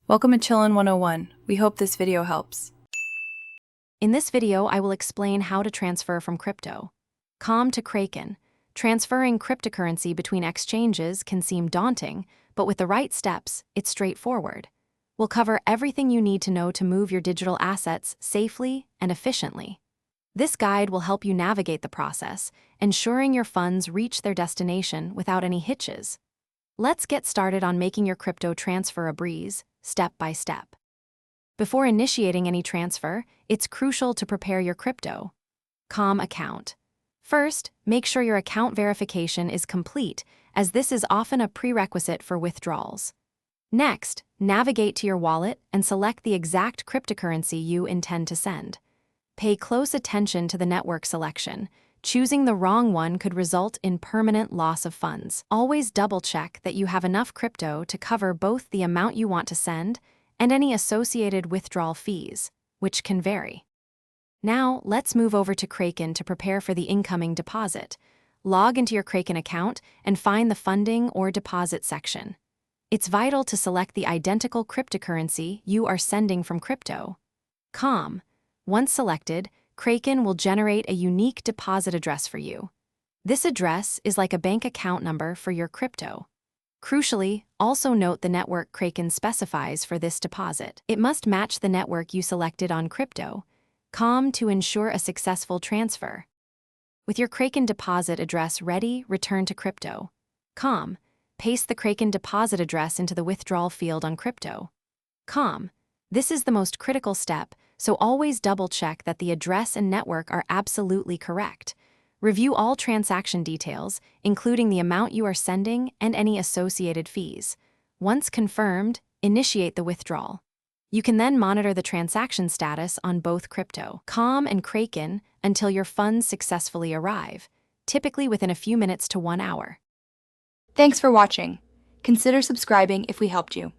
Welcome to Chillin' 101. We hope this video helps. In this video, I will explain how to transfer from crypto. Calm to Kraken. Transferring cryptocurrency between exchanges can seem daunting, but with the right steps, it's straightforward. We'll cover everything you need to know to move your digital assets safely and efficiently. This guide will help you navigate the process, ensuring your funds reach their destination without any hitches. Let's get started on making your crypto transfer a breeze, step by step. Before initiating any transfer, it's crucial to prepare your crypto. Calm account. First, make sure your account verification is complete, as this is often a prerequisite for withdrawals. Next, navigate to your wallet and select the exact cryptocurrency you intend to send. Pay close attention to the network selection. Choosing the wrong one could result in permanent loss of funds. Always double-check that you have enough crypto to cover both the amount you want to send and any associated withdrawal fees, which can vary. Now, let's move over to Kraken to prepare for the incoming deposit. Log into your Kraken account and find the funding or deposit section. It's vital to select the identical cryptocurrency you are sending from crypto. Calm. Once selected, Kraken will generate a unique deposit address for you. This address is like a bank account number for your crypto. Crucially, also note the network Kraken specifies for this deposit. It must match the network you selected on crypto. Calm to ensure a successful transfer. With your Kraken deposit address ready, return to crypto. Calm. Paste the Kraken deposit address into the withdrawal field on crypto. Calm. This is the most critical step, so always double-check that the address and network are absolutely correct. Review all transaction details, including the amount you are sending and any associated fees. Once confirmed, initiate the withdrawal. You can then monitor the transaction status on both crypto, Calm and Kraken, until your funds successfully arrive, typically within a few minutes to 1 hour. Thanks for watching. Consider subscribing if we helped you.